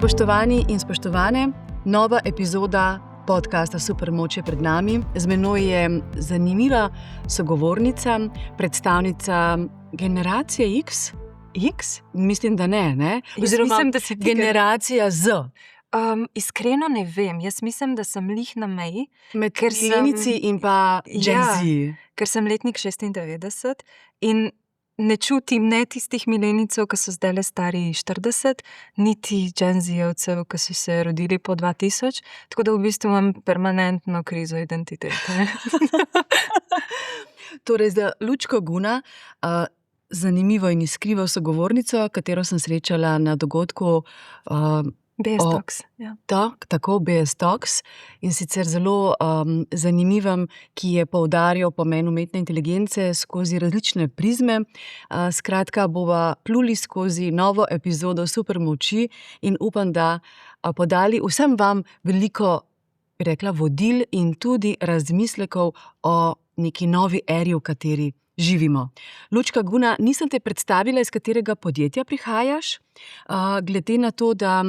Spoštovani in spoštovane, nova epizoda podcasta Supermoč je pred nami. Z menoj je zanimiva sogovornica, predstavnica generacije X. X? Mislim, da ne? Oziroma, mislim, da si ti generacija Z. Iskreno ne vem. Jaz mislim, da sem lih na meji. Med milenici in pa Gen Z. Ker sem letnik 96 in ne čutim ne tistih milenicov, ki so zdaj le stari 40, niti Gen Z-jevcev, ki so se rodili po 2000, tako da v bistvu imam permanentno krizo identitete. Torej, za Lučko Guna, zanimivo in iskrivo sogovornico, katero sem srečala na dogodku BS Talks. Tako, BS Talks, in sicer zelo zanimivem, ki je poudarjal pomen umetne inteligence skozi različne prizme. Skratka, bova pluli skozi novo epizodo Supermoči in upam, da podali vsem vam veliko, bi rekla, vodil in tudi razmislekov o neki novi eri, v kateri živimo. Lučka Guna, nisem te predstavila, iz katerega podjetja prihajaš, glede na to, da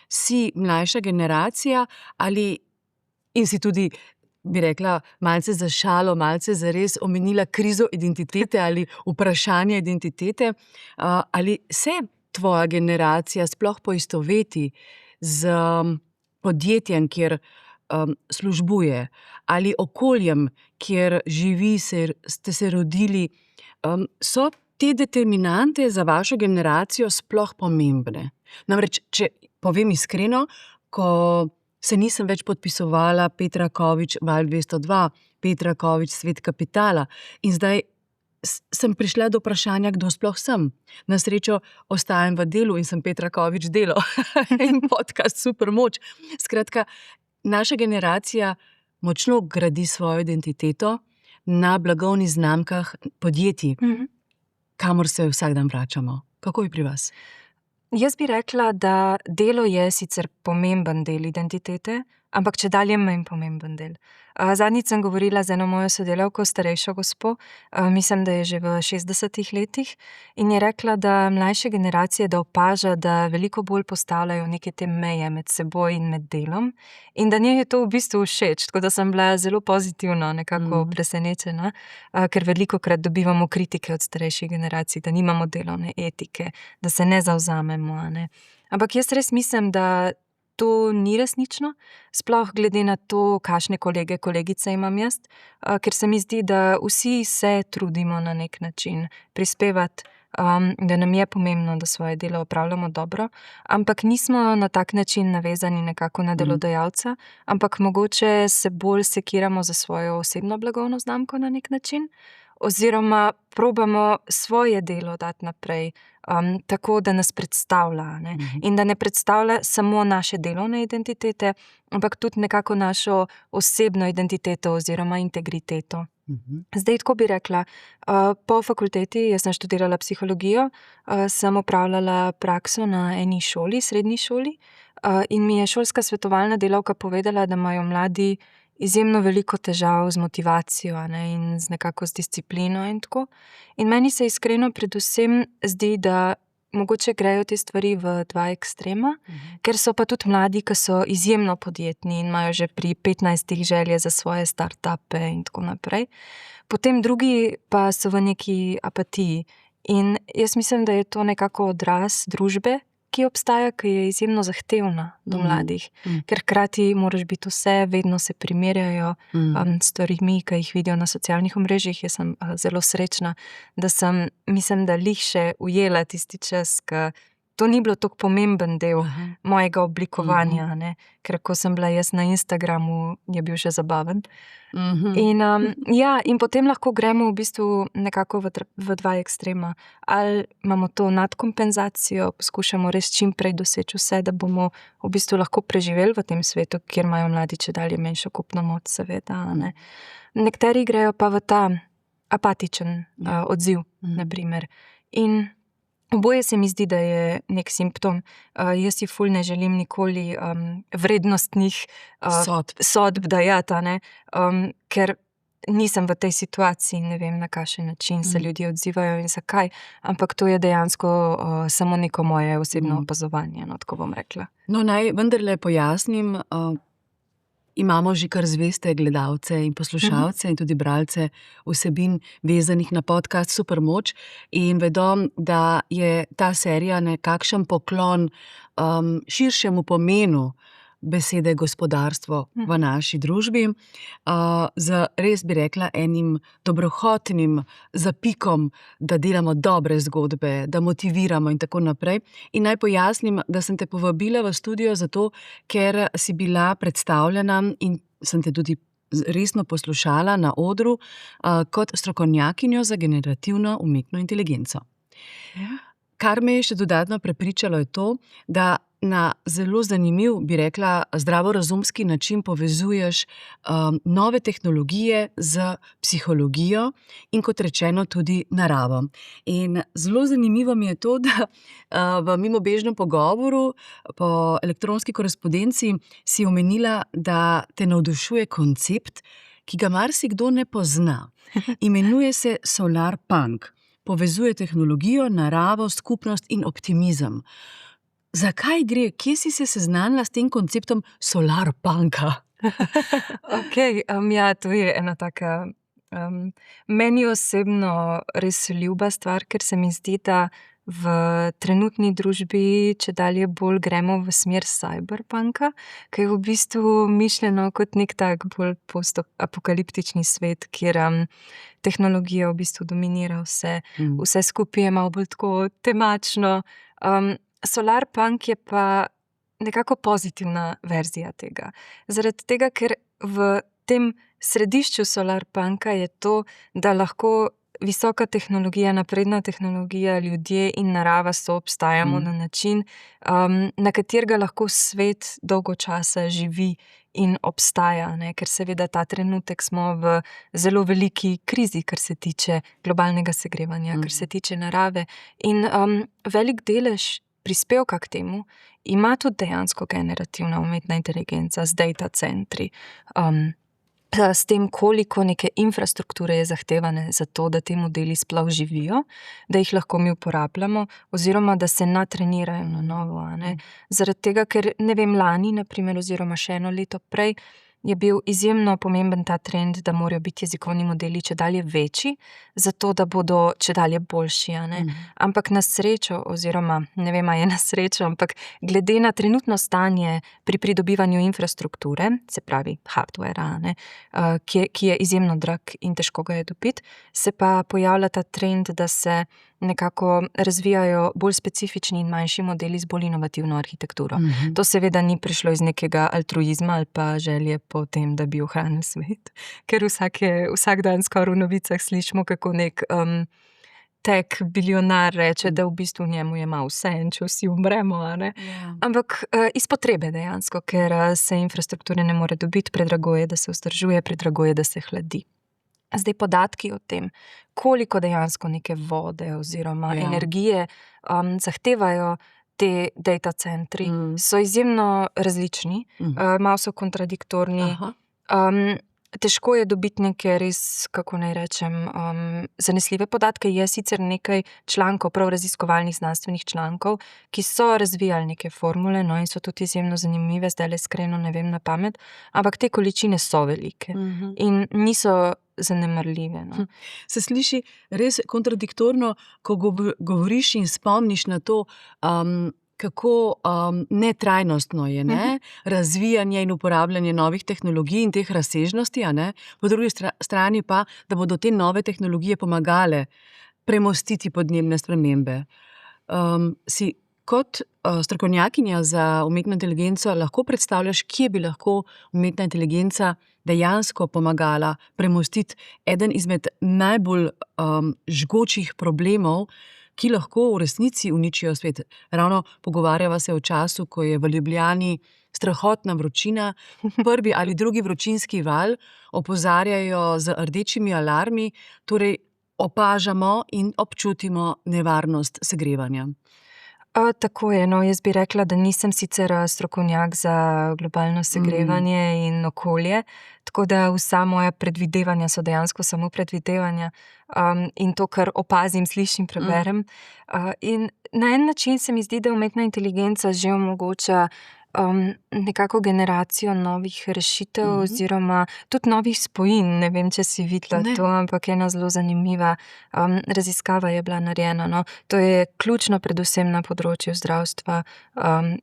si mlajša generacija in si tudi, bi rekla, malce za šalo, malce za res omenila krizo identitete ali vprašanje identitete, ali se tvoja generacija sploh poistoveti z podjetjem, kjer službuje, ali okoljem, kjer živi, ste se rodili, so te determinante za vašo generacijo sploh pomembne? Namreč, če povem iskreno, ko se nisem več podpisovala Petra Kovič Val 202, Petra Kovič Svet kapitala, in zdaj sem prišla do vprašanja, kdo sploh sem. Na srečo ostajam v delu in sem Petra Kovič Delo in podcast Supermoč. Skratka, naša generacija močno gradi svojo identiteto na blagovnih znamkah podjetij, kamor se vsak dan vračamo. Kako je pri vas? Jaz bi rekla, da delo je sicer pomemben del identitete, ampak čedalje manj pomemben del. Zadnjič sem govorila z eno mojo sodelavko, starejšo gospo, mislim, da je že v 60 letih, in je rekla, da mlajše generacije, da opaža, da veliko bolj postavljajo neke te meje med seboj in med delom, in da njej je to v bistvu všeč, tako da sem bila zelo pozitivno nekako presenečena, ker velikokrat dobivamo kritike od starejših generacij, da nimamo delovne etike, da se ne zavzamemo, ne. Ampak jaz res mislim, da to ni resnično, sploh glede na to, kakšne kolege, kolegice imam jaz, ker se mi zdi, da vsi se trudimo na nek način prispevati, da nam je pomembno, da svoje delo opravljamo dobro, ampak nismo na tak način navezani nekako na delodajalca, ampak mogoče se bolj sekiramo za svojo osebno blagovno znamko na nek način, oziroma probamo svoje delo dati naprej, tako, da nas predstavlja, ne? In da ne predstavlja samo naše delovne identitete, ampak tudi nekako našo osebno identiteto oziroma integriteto. Zdaj, tako bi rekla, po fakulteti, jaz sem študirala psihologijo, sem opravljala prakso na eni šoli, srednji šoli, in mi je šolska svetovalna delavka povedala, da imajo mladi izjemno veliko težav z motivacijo, ne, in nekako z disciplino in tako. In meni se iskreno predvsem zdi, da mogoče grejo te stvari v dva ekstrema, ker so pa tudi mladi, ki so izjemno podjetni in imajo že pri 15 želje za svoje startupe in tako naprej. Potem drugi pa so v neki apatiji. In jaz mislim, da je to nekako odraz družbe, ki obstaja, ki je izjemno zahtevna do mladih. Ker hkrati moraš biti vse, vedno se primerjajo s stvarmi, ki jih vidijo na socialnih omrežjih. Jaz sem zelo srečna, da sem, mislim, da lih še ujela tisti čas, ki to ni bilo tako pomemben del mojega oblikovanja, ne? Ker ko sem bila jaz na Instagramu, je bil še zabaven. In potem lahko gremo v bistvu nekako v dva ekstrema. Ali imamo to nadkompenzacijo, poskušamo res čim prej doseči vse, da bomo v bistvu lahko preživeli v tem svetu, kjer imajo mladi čedalje manjšo kupno moč, seveda, ne. Nekateri grejo pa v ta apatičen odziv, na primer. In oboje se mi zdi, da je nek simptom. Jaz si ful ne želim nikoli vrednostnih sodb dajati, ne? Ker nisem v tej situaciji, ne vem, na kakšen način se ljudje odzivajo in zakaj, ampak to je dejansko samo neko moje osebno opazovanje, no, tako bom rekla. No, naj vendarle pojasnim, imamo že kar zveste gledalce in poslušalce in tudi bralce vsebin vezanih na podcast Supermoč in vedo, da je ta serija nekakšen poklon širšemu pomenu besede gospodarstvo v naši družbi, z res bi rekla enim dobrohotnim zapikom, da delamo dobre zgodbe, da motiviramo in tako naprej. In naj pojasnim, da sem te povabila v studio zato, ker si bila predstavljena in sem te tudi resno poslušala na odru kot strokovnjakinjo za generativno umetno inteligenco. Kar me je še dodatno prepričalo je to, da na zelo zanimiv, bi rekla, zdravorazumski način povezuješ nove tehnologije z psihologijo in kot rečeno tudi naravo. In zelo zanimivo mi je to, da v mimobežnem pogovoru po elektronski korespondenci si omenila, da te navdušuje koncept, ki ga marsikdo ne pozna. Imenuje se solarpunk. Povezuje tehnologijo, naravo, skupnost in optimizem. Zakaj gre? Kje si se seznanila s tem konceptom solarpunka? Ja, to je ena taka meni osebno res ljuba stvar, ker se mi zdi, da v trenutni družbi čedalje bolj gremo v smer cyberpunka, ki je v bistvu mišljeno kot nek tak bolj postapokaliptični svet, kjer tehnologija v bistvu dominira vse skupaj je malo bolj tako temačno. Solarpunk je pa nekako pozitivna verzija tega. Zaradi tega, ker v tem središču solarpunka je to, da lahko visoka tehnologija, napredna tehnologija, ljudje in narava soobstajamo na način, na katerega lahko svet dolgo časa živi in obstaja, ne? Ker seveda ta trenutek smo v zelo veliki krizi, kar se tiče globalnega segrevanja, kar se tiče narave. In velik delež prispevka k temu ima tudi dejansko generativna umetna inteligenca z data centri, s tem, koliko neke infrastrukture je zahtevane za to, da te modeli sploh živijo, da jih lahko mi uporabljamo, oziroma da se natrenirajo na novo. Zaradi tega, ker ne vem, lani, na primer, oziroma še eno leto prej, je bil izjemno pomemben ta trend, da morajo biti jezikovni modeli čedalje večji, zato da bodo čedalje boljši. Ampak na srečo, oziroma ne vem, a je na srečo, ampak glede na trenutno stanje pri pridobivanju infrastrukture, se pravi hardware, ki je izjemno drag in težko ga je dobiti, se pa pojavlja ta trend, da se nekako razvijajo bolj specifični in manjši modeli z bolj inovativno arhitekturo. To seveda ni prišlo iz nekega altruizma ali pa želje po tem, da bi ohranil svet, ker vsak dan skoraj v novicah slišimo, kako nek tech bilionar reče, da v bistvu njemu je malo vseeno, če vsi umremo. Ampak iz potrebe dejansko, ker se infrastrukture ne more dobiti, predrago je, da se vzdržuje, predrago je, da se hladi. Zdaj podatki o tem, koliko dejansko neke vode oziroma energije zahtevajo te data centri, so izjemno različni, malo so kontradiktorni. Težko je dobiti neke res, kako naj rečem, zanesljive podatke. Je sicer nekaj člankov, prav raziskovalnih znanstvenih člankov, ki so razvijali neke formule, no, in so tudi izjemno zanimive, zdajle iskreno ne vem na pamet, ampak te količine so velike in niso zanemarljive. No. Se sliši res kontradiktorno, ko govoriš in spomniš na to, kako netrajnostno je razvijanje in uporabljanje novih tehnologij in teh razsežnosti, po drugi strani pa, da bodo te nove tehnologije pomagale premostiti podnebne spremembe. Si kot strokovnjakinja za umetno inteligenco lahko predstavljaš, kje bi lahko umetna inteligenca dejansko pomagala premostiti eden izmed najbolj žgočih problemov, ki lahko v resnici uničijo svet. Ravno pogovarjava se o času, ko je v Ljubljani strahotna vročina, prvi ali drugi vročinski val, opozarjajo z rdečimi alarmi, torej opažamo in občutimo nevarnost segrevanja. Tako je, no, jaz bi rekla, da nisem sicer strokovnjak za globalno segrevanje in okolje, tako da vsa moja predvidevanja so dejansko samo predvidevanja, in to, kar opazim, slišim, preberem. In na en način se mi zdi, da umetna inteligenca že omogoča nekako generacijo novih rešitev oziroma tudi novih spojin. Ne vem, če si videla Ne. to, ampak ena zelo zanimiva raziskava je bila narejena, no. To je ključno predvsem na področju zdravstva,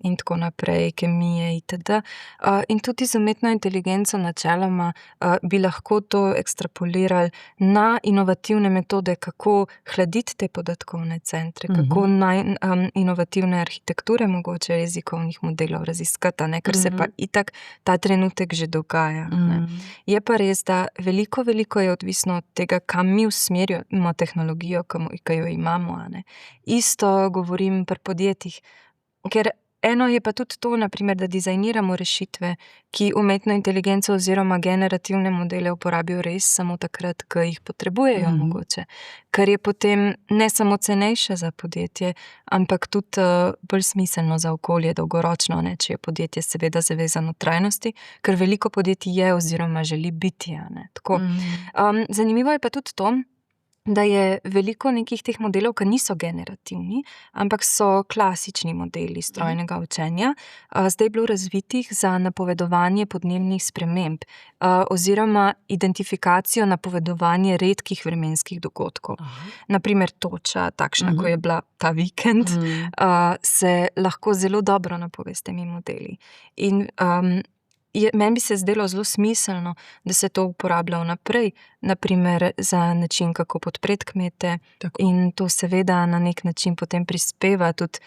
in tako naprej, kemije itd. In tudi z umetno inteligenco načeloma bi lahko to ekstrapolirali na inovativne metode, kako hladiti te podatkovne centre, kako inovativne arhitekture mogoče jezikovnih modelov raziskati, a ne, ker se pa itak ta trenutek že dogaja, ne. Je pa res, da veliko je odvisno od tega, kam mi usmerjamo tehnologijo, ki jo imamo, a ne. Isto govorim pri podjetjih, ker eno je pa tudi to, na primer, da dizajniramo rešitve, ki umetno inteligenco oziroma generativne modele uporabijo res samo takrat, ko jih potrebujejo mogoče. Kar je potem ne samo cenejše za podjetje, ampak tudi bolj smiselno za okolje dolgoročno, ne, če je podjetje seveda zavezano trajnosti, ker veliko podjetij je oziroma želi biti, a ne, tako. Zanimivo je pa tudi to, da je veliko nekih teh modelov, ki niso generativni, ampak so klasični modeli strojnega učenja, zdaj bilo razvitih za napovedovanje podnebnih sprememb, oziroma identifikacijo, napovedovanje redkih vremenskih dogodkov. Na primer toča, takšna, ko je bila ta vikend, se lahko zelo dobro napove s temi modeli. In meni bi se zdelo zelo smiselno, da se to uporablja vnaprej, na primer za način, kako podpreti kmete. Tako. In to seveda na nek način potem prispeva tudi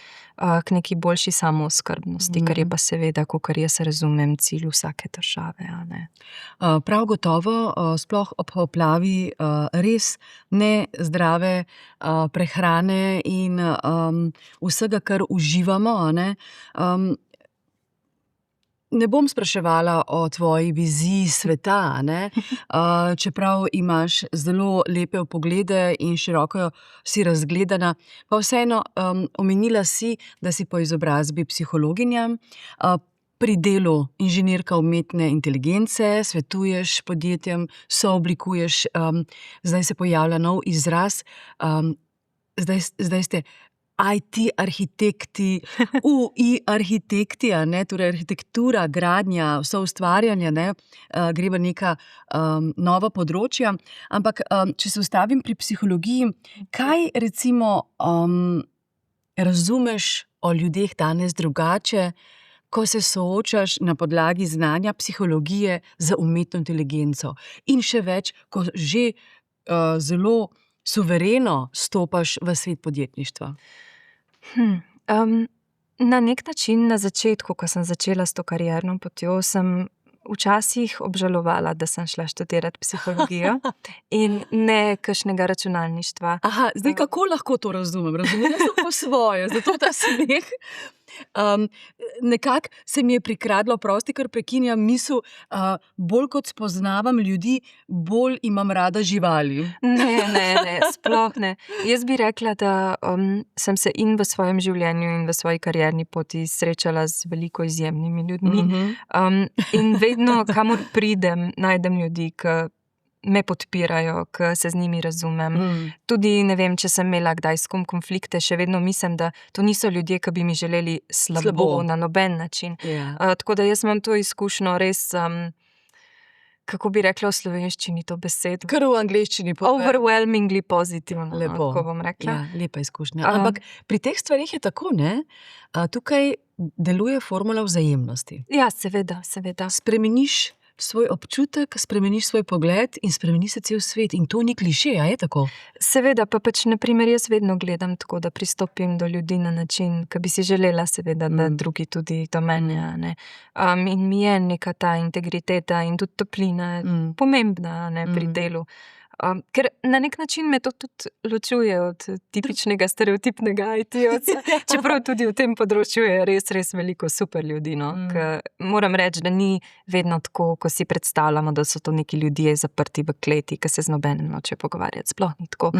k neki boljši samooskrbnosti, kar je pa seveda, kakor jaz razumem, cilj vsake države, a ne. Prav gotovo, sploh ob poplavi res nezdrave prehrane in vsega, kar uživamo, a ne. Ne bom spraševala o tvoji viziji sveta, a ne, čeprav imaš zelo lepe vpoglede in široko si razgledana, pa vseeno omenila si, da si po izobrazbi psihologinja, pri delu inženirka umetne inteligence, svetuješ podjetjem, sooblikuješ, zdaj se pojavlja nov izraz, zdaj ste IT arhitekti, UI arhitekti, a ne, torej arhitektura, gradnja, soustvarjanje, ne, gre v neka nova področja. Ampak če se ustavim pri psihologiji, kaj recimo razumeš o ljudeh danes drugače, ko se soočaš na podlagi znanja psihologije z umetno inteligenco? In še več, ko že zelo suvereno stopaš v svet podjetništva. Na nek način na začetku, ko sem začela s to karierno potjo, sem včasih obžalovala, da sem šla študirat psihologijo in ne kakšnega računalništva. Aha, zdaj kako lahko to razumem? Razumela sem po svoje, zato ta smeh. Nekako se mi je prikradlo, oprosti, ker prekinjam misel, bolj kot spoznavam ljudi, bolj imam rada živali. Ne, sploh ne. Jaz bi rekla, da sem se in v svojem življenju in v svoji karierni poti srečala z veliko izjemnimi ljudmi. In vedno, kamor pridem, najdem ljudi, ki me podpirajo, ki se z njimi razumem. Tudi, ne vem, če sem imela kdaj s kom konflikte, še vedno mislim, da to niso ljudje, ki bi mi želeli slabo na noben način. Tako da jaz imam to izkušnjo res, kako bi rekla v slovenščini to besedo? Kar v angleščini. Overwhelmingly pozitivno, Lepo. tako bom rekla. Ja, lepa izkušnja. Ampak pri teh stvarih je tako, ne? Tukaj deluje formula vzajemnosti. Ja, seveda. Spremeniš svoj občutek, spremeniš svoj pogled in spremeni se cel svet. In to ni kliše, a je tako? Seveda, pa pač, na primer, jaz vedno gledam tako, da pristopim do ljudi na način, ki bi si želela, seveda, da drugi tudi do mene, a ne. In mi je neka ta integriteta in tudi toplina pomembna, a ne, pri delu. Ker na nek način me to tudi ločuje od tipičnega stereotipnega IT-ovca, čeprav tudi v tem področju je res, res veliko super ljudi, no. Moram reči, da ni vedno tako, ko si predstavljamo, da so to neki ljudje zaprti v kleti, ki se z nobenim nočejo pogovarjati. Sploh ni tako.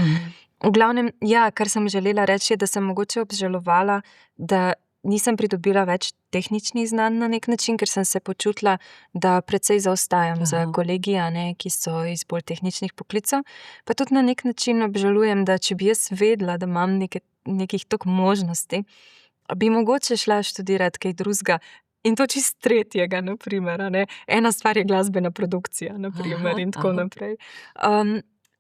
V glavnem, ja, kar sem želela reči, je, da sem mogoče obžalovala, da nisem pridobila več tehničnih znanj na nek način, ker sem se počutila, da precej zaostajam za kolegi, ki so iz bolj tehničnih poklicev. Pa tudi na nek način obžalujem, da če bi jaz vedela, da imam nekih toliko možnosti, bi mogoče šla študirati kaj drugega. In to čist tretjega, na primer. Ena stvar je glasbena produkcija, na primer, in tako naprej.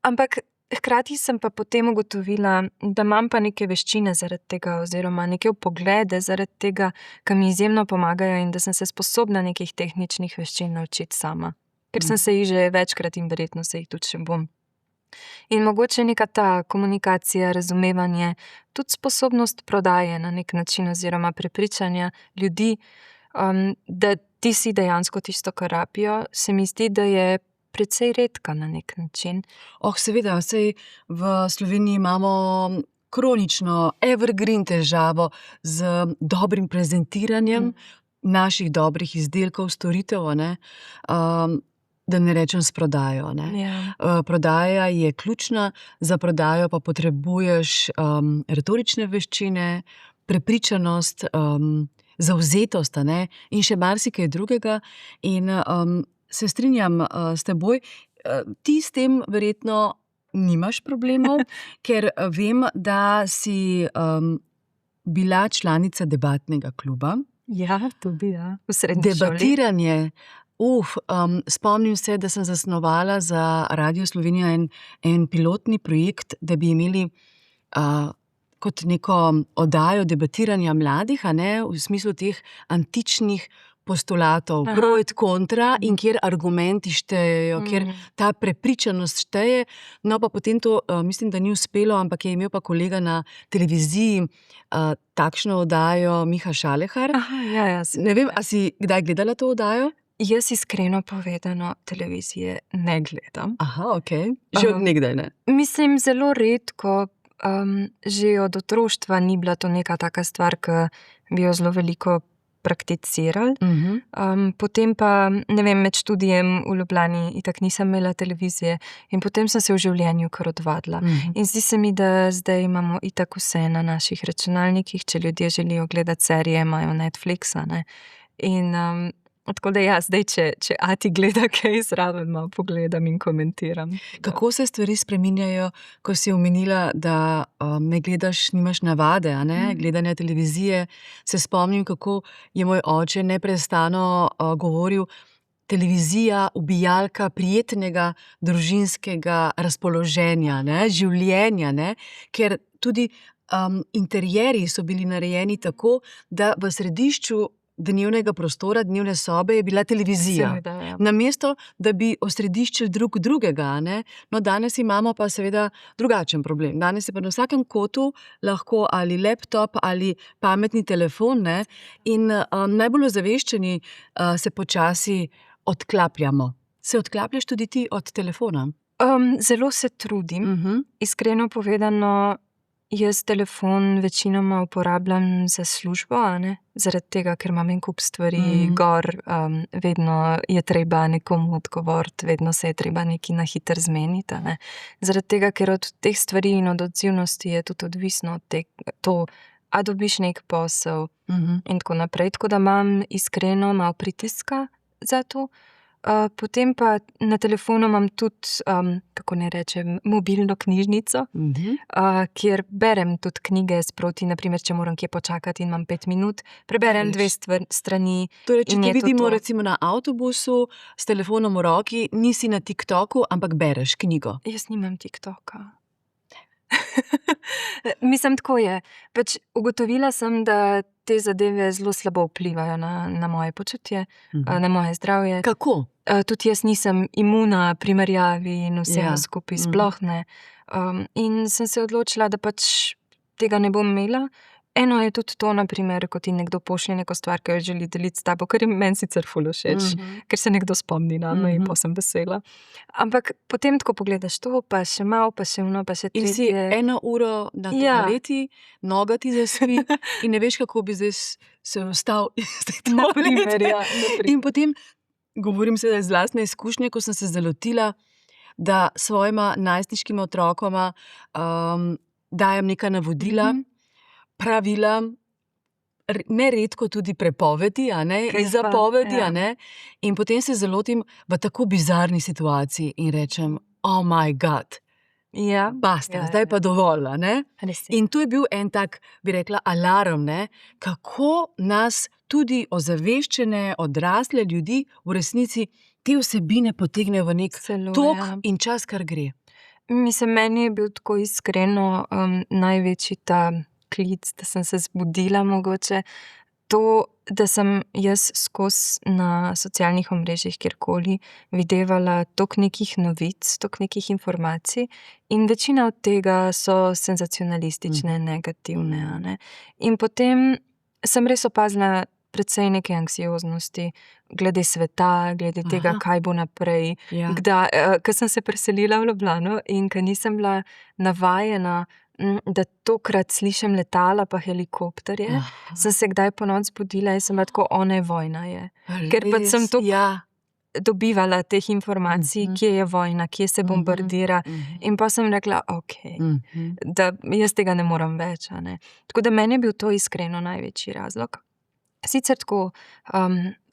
Ampak hkrati sem pa potem ugotovila, da imam pa neke veščine zaradi tega oziroma neke vpoglede zaradi tega, ki mi izjemno pomagajo in da sem se sposobna nekih tehničnih veščin naučiti sama. Ker sem se jih že večkrat in verjetno se jih tudi še bom. In mogoče neka ta komunikacija, razumevanje, tudi sposobnost prodaje na nek način oziroma prepričanja ljudi, da ti si dejansko tisto, kar rabijo, se mi zdi, da je precej redka na nek način. Seveda, saj v Sloveniji imamo kronično evergreen težavo z dobrim prezentiranjem naših dobrih izdelkov, storitev, da ne rečem s prodajo. Prodaja je ključna, za prodajo pa potrebuješ retorične veščine, prepričanost, zavzetost, in še marsikaj drugega. In se strinjam s teboj, ti s tem verjetno nimaš problemov, ker vem, da si bila članica debatnega kluba. Ja, tudi, ja. V srednji šoli. Debatiranje, spomnim se, da sem zasnovala za Radio Slovenija en pilotni projekt, da bi imeli kot neko oddajo debatiranja mladih, v smislu teh antičnih postulatov, pro et kontra, in kjer argumenti štejejo, kjer ta prepričanost šteje. No, pa potem to, mislim, da ni uspelo, ampak je imel pa kolega na televiziji takšno oddajo, Miha Šalehar. Ja. Ne vem, a si kdaj gledala to oddajo? Jaz iskreno povedano televizije ne gledam. Okej. Že od nekdaj ne? Mislim, zelo redko, že od otroštva ni bila to neka taka stvar, ki bi jo zelo veliko prakticirali. Potem pa, ne vem, med študijem v Ljubljani itak nisem imela televizije in potem sem se v življenju kar odvadila. In zdi se mi, da zdaj imamo itak vse na naših računalnikih, če ljudje želijo gledati serije, imajo Netflixa, In tako da ja, zdaj, če Ati gleda kaj, zraven malo pogledam in komentiram. Kako se stvari spreminjajo, ko si omenila, da ne gledaš, nimaš navade, gledanja televizije? Se spomnim, kako je moj oče neprestano govoril, televizija, ubijalka prijetnega družinskega razpoloženja, življenja, ker tudi interierji so bili narejeni tako, da v središču dnevnega prostora, dnevne sobe je bila televizija. Seveda, ja. Namesto, da bi osrediščili drug drugega, No, danes imamo pa seveda drugačen problem. Danes je pa na vsakem kotu lahko ali laptop ali pametni telefon, in najbolj ozaveščeni se počasi odklapljamo. Se odklapljaš tudi ti od telefona? Zelo se trudim. Iskreno povedano, jaz telefon večinoma uporabljam za službo, zaradi tega, ker imam en kup stvari gor, vedno je treba nekomu odgovoriti, vedno se je treba nekaj na hitro zmeniti, Zaradi tega, ker od teh stvari in od odzivnosti je tudi odvisno to, a dobiš nek posel in tako naprej. Tako da imam iskreno malo pritiska za to. Potem pa na telefonu imam tudi, kako ne rečem, mobilno knjižnico, kjer berem tudi knjige sproti, naprimer, če moram kje počakati in imam 5 minut, preberem 2 strani. Torej, če in te je to vidimo to. recimo na avtobusu s telefonom v roki, nisi na TikToku, ampak bereš knjigo. Jaz nimam TikToka. Mislim, tako je. Ugotovila sem, da te zadeve zelo slabo vplivajo na moje počutje, na moje zdravje. Kako? Tudi jaz nisem imuna primerjavi in vsemu skupaj, sploh ne. In sem se odločila, da tega ne bom imela. Eno je tudi to, naprimer, ko ti nekdo pošlje neko stvar, ki jo želi deliti s tabo, kar je meni sicer ful všeč, ker se nekdo spomni name in pa sem vesela. Ampak potem tako pogledaš to, pa še malo, pa še ono, pa še In si tretje. 1 uro na toaleti, noga ti zaspi in ne veš, kako bi zdaj se vstal iz te Naprimer, toalete. ja, naprimer. In potem, govorim sedaj iz lastne izkušnje, ko sem se zalotila, da svojima najstniškima otrokoma dajem neka navodila, pravila, neredko tudi prepovedi, a ne, Kaj in pa, zapovedi, ja. a ne. In potem se zalotim v tako bizarni situaciji in rečem, oh my God, Ja, basta, zdaj pa dovolj, a ne. res je. In tu je bil en tak, bi rekla, alarm, ne, kako nas tudi ozaveščene, odrasle ljudi v resnici te vsebine potegnejo v nek Celo, tok ja. in čas, kar gre. Mislim, meni je bil tako iskreno največji ta klic, da sem se zbudila mogoče. To, da sem jaz skozi na socialnih omrežjih kjerkoli videvala toliko nekih novic, toliko nekih informacij in večina od tega so senzacionalistične, negativne, a ne. In potem sem res opazila precej neke anksioznosti glede sveta, glede tega, Aha. kaj bo naprej. Ja. Ko sem se preselila v Ljubljano in ko nisem bila navajena, da tokrat slišim letala pa helikopterje, sem se kdaj ponoči zbudila in sem bila tako, ne, vojna je. Ker pač sem toliko ja. dobivala teh informacij, kje je vojna, kje se bombardira. In pa sem rekla, okej, da jaz tega ne morem več, a ne. Tako da meni je bil to iskreno največji razlog. Sicer tako,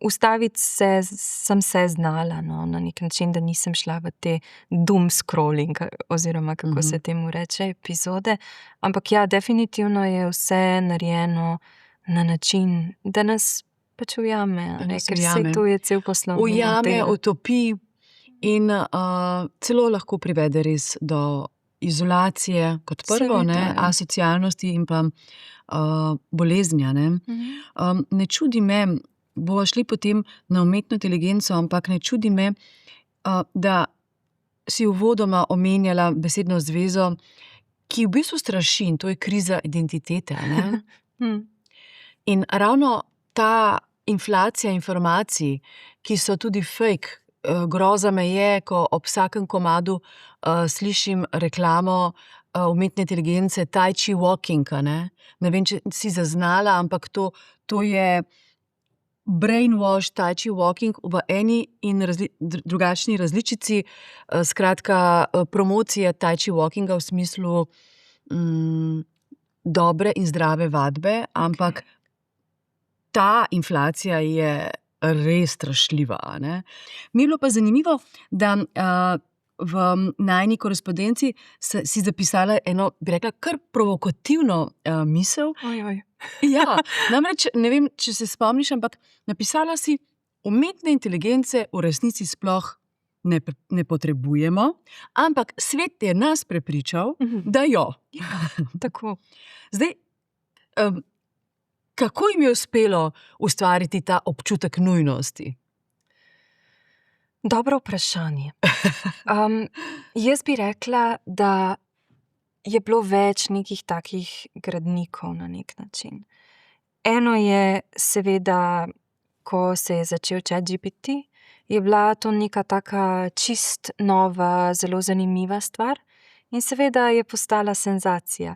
ustaviti sem se znala, no, na nek način, da nisem šla v te doom scrolling, oziroma kako se temu reče, epizode, ampak ja, definitivno je vse narejeno na način, da nas pač ujame, a ne, ker saj to je cel poslovni Ujame, model. utopi in celo lahko privede res do izolacije kot prvo, Seveda, ne, ja. asocialnosti in pa boleznja, ne. Ne čudi me, bova šli potem na umetno inteligenco, ampak ne čudi me, da si uvodoma omenjala besedno zvezo, ki v bistvu straši, in to je kriza identitete, a ne. In ravno ta inflacija informacij, ki so tudi fake, groza me je, ko ob vsakem komadu slišim reklamo umetne inteligence Tai Chi Walking, a ne. Ne vem, če si zaznala, ampak to je brainwash Tai Chi Walking v eni in drugačni različici, skratka, promocije Tai Chi Walkinga v smislu dobre in zdrave vadbe, ampak ta inflacija je res strašljiva, a ne. Mi je bilo pa zanimivo, da v najini korespondenci si zapisala eno, bi rekla, kar provokativno misel. Ojoj. Ja, namreč, ne vem, če se spomniš, ampak napisala si, umetne inteligence v resnici sploh ne potrebujemo, ampak svet je nas prepričal, da jo. Tako. Zdaj, kako jim je uspelo ustvariti ta občutek nujnosti? Dobro vprašanje. Jaz bi rekla, da je bilo več nekih takih gradnikov na nek način. Eno je seveda, ko se je začel ChatGPT, je bila to neka taka čist nova, zelo zanimiva stvar in seveda je postala senzacija.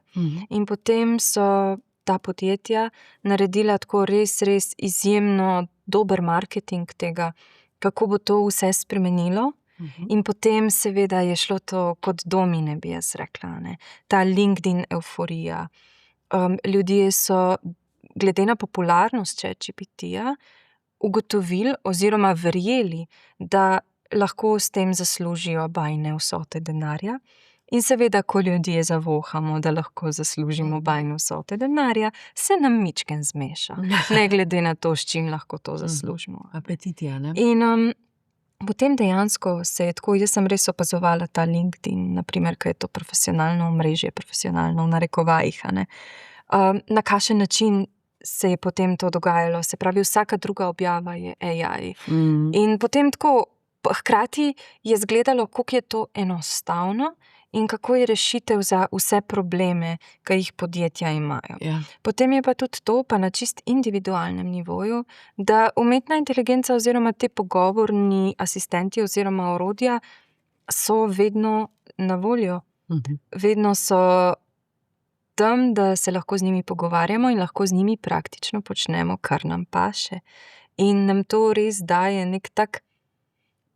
In potem so ta podjetja naredila tako res izjemno dober marketing tega, kako bo to vse spremenilo. In potem seveda je šlo to kot domine, bi jaz rekla, ne. Ta LinkedIn euforija. Ljudje so, glede na popularnost ChatGPT-ja, ugotovili oziroma verjeli, da lahko s tem zaslužijo bajne vsote denarja. In seveda, ko ljudje zavohamo, da lahko zaslužimo bajne vsote denarja, se nam mičken zmeša. Ne glede na to, s čim lahko to zaslužimo. Apetiti, a ne. In potem dejansko se je tako, jaz sem res opazovala ta LinkedIn, naprimer, ker je to profesionalno omrežje, profesionalno v narekovajih, a ne. Na kakšen način se je potem to dogajalo, se pravi, vsaka druga objava je AI. In potem tako, hkrati je izgledalo, koliko je to enostavno in kako je rešitev za vse probleme, ki jih podjetja imajo. Ja. Potem je pa tudi to, pa na čist individualnem nivoju, da umetna inteligenca oziroma te pogovorni asistenti oziroma orodja so vedno na voljo. Vedno so tam, da se lahko z njimi pogovarjamo in lahko z njimi praktično počnemo, kar nam paše. In nam to res daje nek tak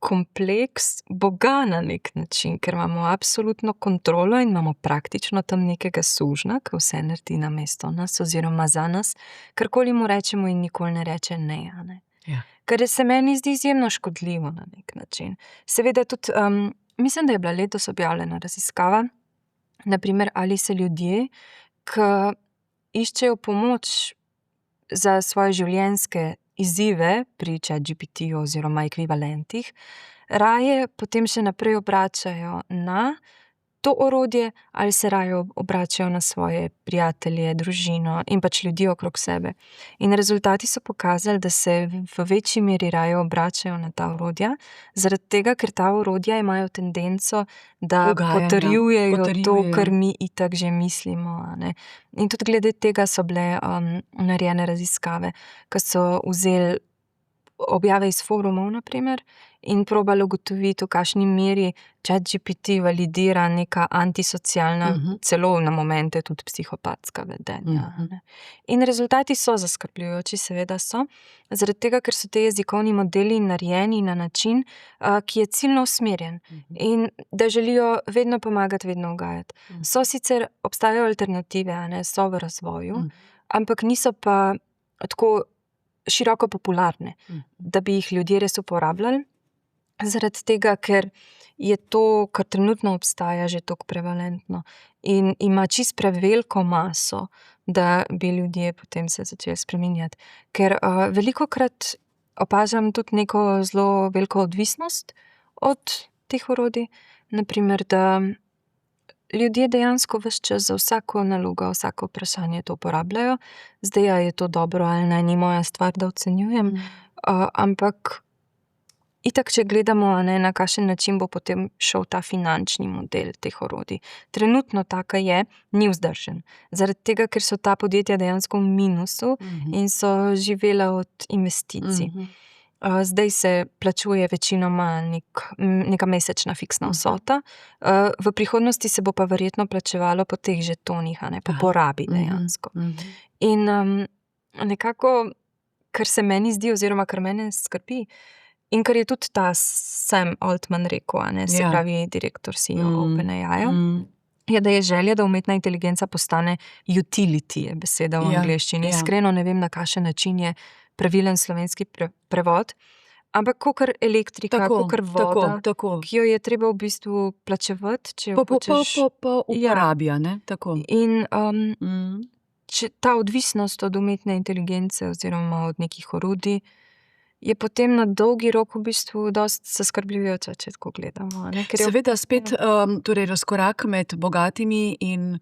kompleks Boga na nek način, ker imamo absolutno kontrolo in imamo praktično tam nekega sužnja, ki vse naredi namesto nas oziroma za nas, karkoli mu rečemo in nikoli ne reče ne, a ne. Ja. Kar se meni zdi izjemno škodljivo na nek način. Seveda tudi, mislim, da je bila letos objavljena raziskava, naprimer, ali se ljudje, ki iščejo pomoč za svoje življenjske izzive pri ChatGPT-ju oziroma ekvivalentih, raje potem še naprej obračajo na to orodje ali se raje obračajo na svoje prijatelje, družino in pač ljudi okrog sebe. In rezultati so pokazali, da se v večji meri raje obračajo na ta orodja, zaradi tega, ker ta orodja imajo tendenco, da potrjujejo to, kar mi itak že mislimo, a ne. In tudi glede tega so bile narejene raziskave, ki so vzeli objave iz forumov, naprimer, in probali ugotoviti, v kakšni meri ChatGPT validira neka antisocialna, celo na momente tudi psihopatska vedenja. In rezultati so zaskrbljujoči, seveda so, zaradi tega, ker so te jezikovni modeli narejeni na način, ki je ciljno usmerjen in da želijo vedno pomagati, vedno ugajati. Sicer obstajajo alternative, a ne, so v razvoju, ampak niso pa tako široko popularne, da bi jih ljudje res uporabljali, zaradi tega, ker je to, kar trenutno obstaja, že toliko prevalentno in ima čisto preveliko maso, da bi ljudje potem se začeli spreminjati. Ker velikokrat opažam tudi neko zelo veliko odvisnost od teh orodij, naprimer, da ljudje dejansko ves čas za vsako nalogo, vsako vprašanje to uporabljajo. Zdaj, a je to dobro ali ne, ni moja stvar, da ocenjujem, ampak itak, če gledamo, a ne, na kakšen način bo potem šel ta finančni model teh orodij. Trenutno taka je, ni vzdržen. Zaradi tega, ker so ta podjetja dejansko v minusu in so živela od investicij. Zdaj se plačuje večinoma neka mesečna fiksna vsota. V prihodnosti se bo pa verjetno plačevalo po teh žetonih, a ne, po porabi dejansko. In nekako, kar se meni zdi oziroma kar mene skrbi, in kar je tudi ta Sam Altman rekel, a ne, se pravi direktor CEO OpenAI-ja, je, da je želja, da umetna inteligenca postane utility, je beseda v angleščini. Iskreno ne vem, na kakšen način je pravilen slovenski prevod, ampak kakor elektrika, kakor voda, ki jo je treba v bistvu plačevati, če jo hočeš... Po uporabi, a ne, tako. In če ta odvisnost od umetne inteligence oziroma od nekih orodij je potem na dolgi rok v bistvu dosti zaskrbljujoče, če tako gledamo. Ne? Seveda spet torej razkorak med bogatimi in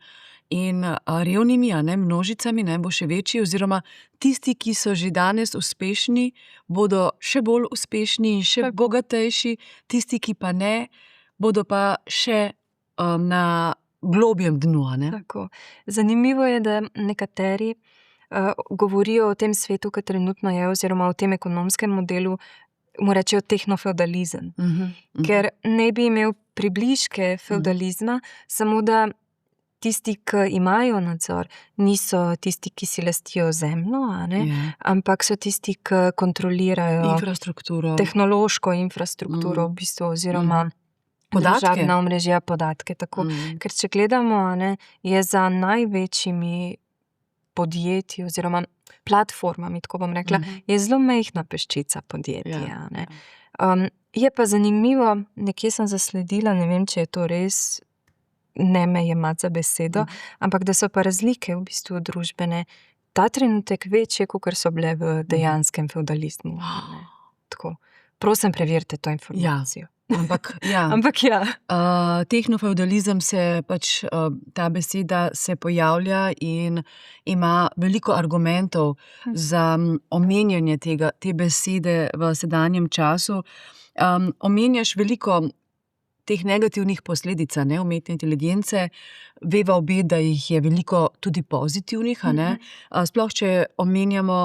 revnimi, a ne, množicami, ne, bo še večji, oziroma tisti, ki so že danes uspešni, bodo še bolj uspešni in še bogatejši, tisti, ki pa ne, bodo pa še na globjem dnu, a ne. Tako. Zanimivo je, da nekateri govorijo o tem svetu, ki trenutno je, oziroma o tem ekonomskem modelu, mu rečejo tehnofeudalizem. Ker ne bi imel približke feudalizma, samo da tisti, ki imajo nadzor, niso tisti, ki si lastijo zemljo, a ne, ampak so tisti, ki kontrolirajo tehnološko infrastrukturo v bistvu, oziroma družabna omrežja, podatke. Tako. Ker če gledamo, a ne, je za največjimi podjetji oziroma platformami, tako bom rekla, je zelo majhna peščica podjetij. Je pa zanimivo, nekje sem zasledila, ne vem, če je to res, ne me jemati za besedo, ampak da so pa razlike v bistvu družbene ta trenutek večje, kakor so bile v dejanskem feudalizmu. Tako. Prosim, preverite to informacijo. Ampak ja. Tehnofeudalizem se pač, ta beseda se pojavlja in ima veliko argumentov za omenjanje te besede v sedanjem času. Omenjaš veliko teh negativnih posledic, ne, umetne inteligence, veva obe, da jih je veliko tudi pozitivnih, a ne. Sploh, če omenjamo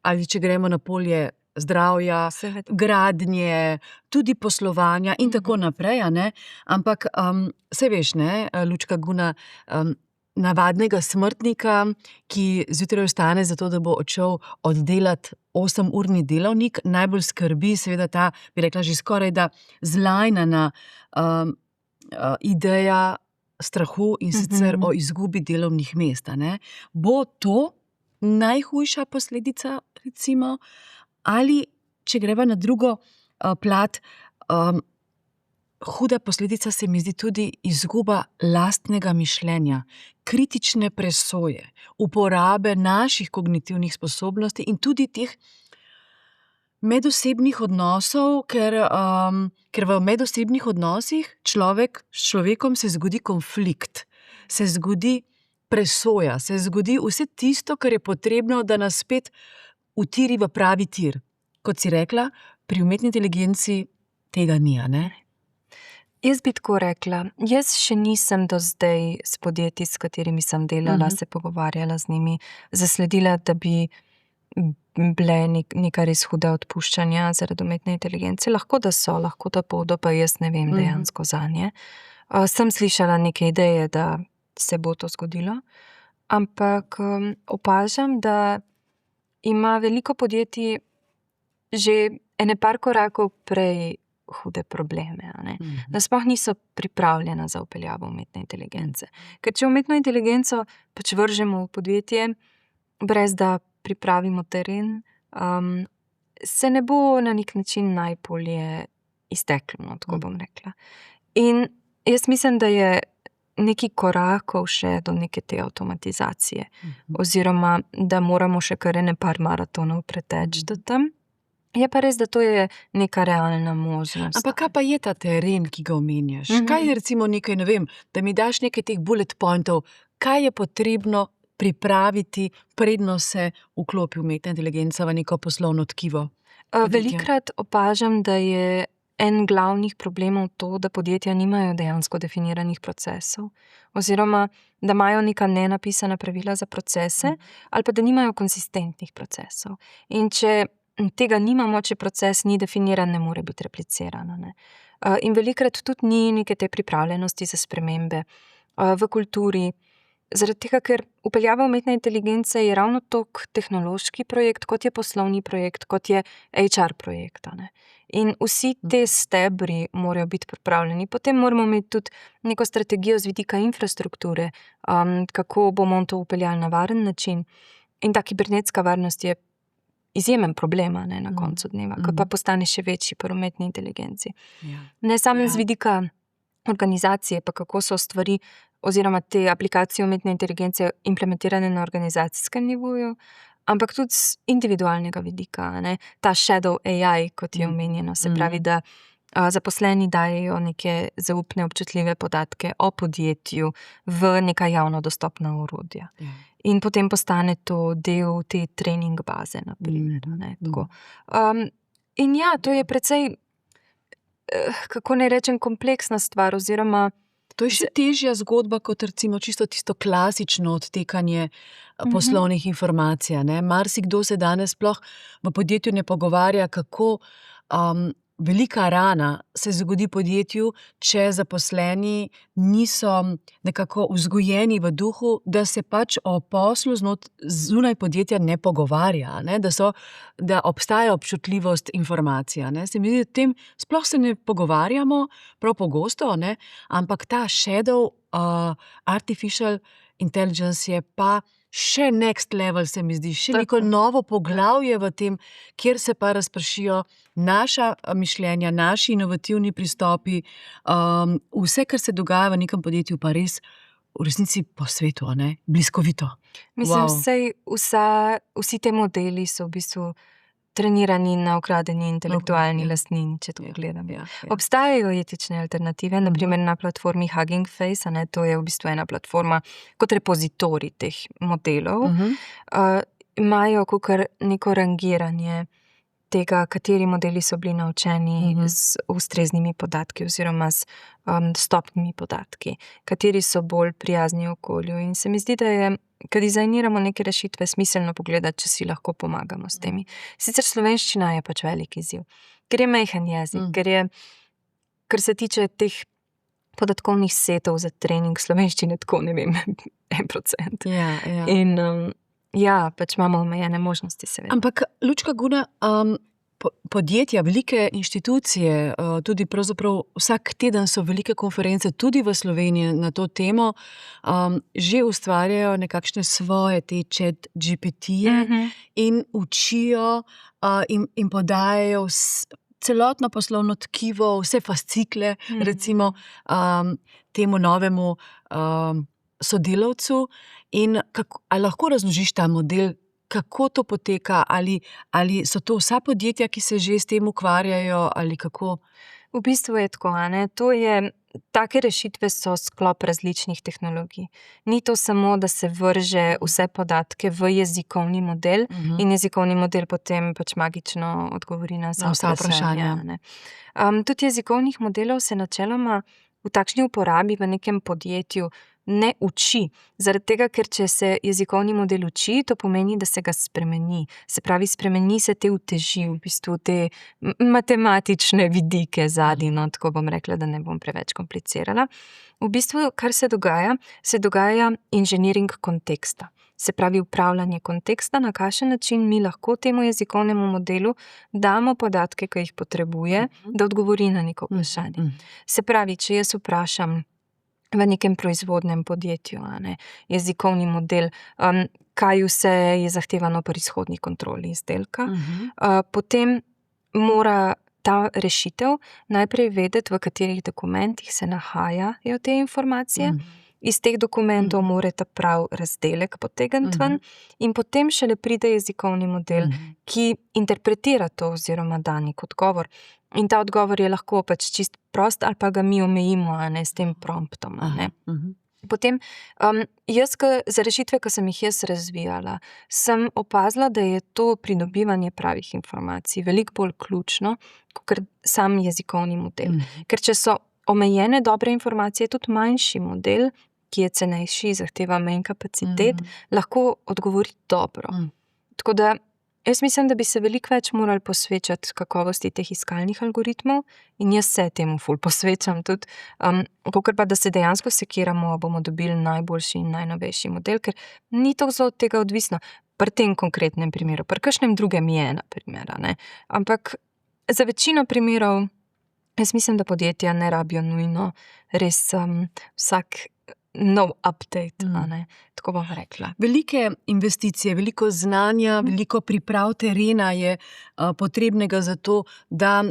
ali če gremo na polje zdravja, Seveda. gradnje, tudi poslovanja in tako naprej, a ne. Ampak, saj veš, ne, Lučka Guna, navadnega smrtnika, ki zjutraj vstane zato, da bo odšel oddelat 8-urni delavnik, najbolj skrbi seveda ta, bi rekla, že skorajda zlajnana ideja strahu, in sicer o izgubi delovnih mest, a ne. Bo to najhujša posledica, recimo, ali če greva na drugo plat, huda posledica se mi zdi tudi izguba lastnega mišljenja, kritične presoje, uporabe naših kognitivnih sposobnosti in tudi teh medosebnih odnosov, ker v medosebnih odnosih človek s človekom se zgodi konflikt, se zgodi presoja, se zgodi vse tisto, kar je potrebno, da nas spet utiri v pravi tir. Kot si rekla, pri umetni inteligenci tega ni, a ne? Jaz bi tako rekla, jaz še nisem do zdaj s podjetji, s katerimi sem delala, se pogovarjala z njimi, zasledila, da bi bile neka res huda odpuščanja zaradi umetne inteligence. Lahko da so, lahko da bodo, pa jaz ne vem dejansko zanje. Sem slišala neke ideje, da se bo to zgodilo, ampak opažam, da ima veliko podjetij že ene par korakov prej hude probleme, a ne. Da sploh niso pripravljena za vpeljavo umetne inteligence. Ker če umetno inteligenco pač vržemo v podjetje, brez da pripravimo teren, se ne bo na nek način najbolje izteklo, no, tako bom rekla. In jaz mislim, da je nekaj korakov še do neke te avtomatizacije. Oziroma, da moramo še kar ene par maratonov preteči do tam. Je pa res, da to je neka realna možnost. Ampak kaj pa je ta teren, ki ga omenjaš? Kaj je recimo nekaj, ne vem, da mi daš nekaj teh bullet pointov, kaj je potrebno pripraviti, predno se vklopi umetna inteligenca v neko poslovno tkivo? Velikokrat opažam, da je en glavnih problemov to, da podjetja nimajo dejansko definiranih procesov. Oziroma, da imajo neka nenapisana pravila za procese, ali pa da nimajo konsistentnih procesov. In če tega nimamo, če proces ni definiran, ne more biti repliciran, ne. In velikokrat tudi ni neke te pripravljenosti za spremembe v kulturi, zaradi tega, ker vpeljava umetne inteligence je ravno toliko tehnološki projekt, kot je poslovni projekt, kot je HR projekt, a ne. In vsi te stebri morajo biti pripravljeni. Potem moramo imeti tudi neko strategijo z vidika infrastrukture, kako bomo to vpeljali na varen način. In ta kibernetska varnost je izjemen problem, ne, na koncu dneva, ki pa postane še večji pri umetni inteligenci. Ne samo z vidika organizacije, pa kako so stvari oziroma te aplikacije umetne inteligence implementirane na organizacijskem nivoju, ampak tudi z individualnega vidika, ne. Ta shadow AI, kot je omenjeno, se pravi, da zaposleni dajejo neke zaupne, občutljive podatke o podjetju v neka javno dostopna orodja. In potem postane to del te trening baze, na primer, ne, tako. In ja, to je precej, kako naj rečem, kompleksna stvar, oziroma to je še težja zgodba, kot recimo čisto tisto klasično odtekanje poslovnih informacij, ne. Marsikdo se danes sploh v podjetju ne pogovarja, kako velika rana se zgodi podjetju, če zaposleni niso nekako vzgojeni v duhu, da se pač o poslu zunaj podjetja ne pogovarja, ne, da obstaja občutljivost informacij, ne. Se mi zdi, da o tem sploh se ne pogovarjamo prav pogosto, ne, ampak ta shadow artificial intelligence je pa še next level, se mi zdi, še neko novo poglavje v tem, kjer se pa razpršijo naša mišljenja, naši inovativni pristopi, vse, kar se dogaja v nekem podjetju, pa res v resnici po svetu, a ne, bliskovito. Mislim, vsi te modeli so v bistvu trenirani na ukradeni intelektualni lastnini, če tako gledam. Obstajajo etične alternative, na primer na platformi Hugging Face, a ne, to je v bistvu ena platforma kot repozitorij teh modelov. Imajo kakor neko rangiranje tega, kateri modeli so bili naučeni z ustreznimi podatki oziroma z dostopnimi podatki, kateri so bolj prijazni okolju. In se mi zdi, da je, ko dizajniramo neke rešitve, smiselno pogledati, če si lahko pomagamo s temi. Sicer slovenščina je pač velik izziv, ker je majhen jezik, ker se tiče teh podatkovnih setov za trening slovenščine, tako ne vem, 1%. Ja. In pač imamo omejene možnosti, seveda. Ampak, Lučka Guna, podjetja, velike inštitucije, tudi pravzaprav vsak teden so velike konference, tudi v Sloveniji na to temo, že ustvarjajo nekakšne svoje te chat GPT-je in učijo in podajajo celotno poslovno tkivo, vse fascikle, recimo temu novemu sodelavcu. In ali lahko razložiš ta model, kako to poteka, ali so to vsa podjetja, ki se že s tem ukvarjajo, ali kako? V bistvu je tako, take rešitve so sklop različnih tehnologij. Ni to samo, da se vrže vse podatke v jezikovni model in jezikovni model potem pač magično odgovori na vsa vprašanja. Tudi jezikovnih modelov se načeloma v takšni uporabi v nekem podjetju ne uči. Zaradi tega, ker če se jezikovni model uči, to pomeni, da se ga spremeni. Se pravi, spremeni se te uteži, v bistvu te matematične vidike zadaj, tako bom rekla, da ne bom preveč komplicirala. V bistvu, kar se dogaja inženiring konteksta. Se pravi, upravljanje konteksta, na kakšen način mi lahko temu jezikovnemu modelu damo podatke, ki jih potrebuje, da odgovori na neko vprašanje. Se pravi, če jaz vprašam v nekem proizvodnem podjetju, jezikovni model, kaj vse je zahtevano pri izhodni kontroli izdelka, potem mora ta rešitev najprej vedeti, v katerih dokumentih se nahajajo te informacije. Iz teh dokumentov mora ta prav razdelek potegniti ven in potem šele pride jezikovni model, ki interpretira to oziroma da nek odgovor. In ta odgovor je lahko pač čist prost ali pa ga mi omejimo, s tem promptom. Potem, za rešitve, ki sem jih jaz razvijala, sem opazila, da je to pridobivanje pravih informacij veliko bolj ključno, kot sam jezikovni model. Ker če so omejene dobre informacije, tudi manjši model, ki je cenejši, zahteva manj kapacitet, lahko odgovori dobro. Tako da jaz mislim, da bi se veliko več morali posvečati kakovosti teh iskalnih algoritmov in jaz se temu ful posvečam tudi, kakor pa da se dejansko sekiramo, bomo dobili najboljši in najnovejši model, ker ni to zelo od tega odvisno. Pri tem konkretnem primeru, pri kakšnem drugem je, na primer, ampak za večino primerov jaz mislim, da podjetja ne rabijo nujno res vsak nov update, tako bom rekla. Velike investicije, veliko znanja, veliko priprav terena je potrebnega za to, da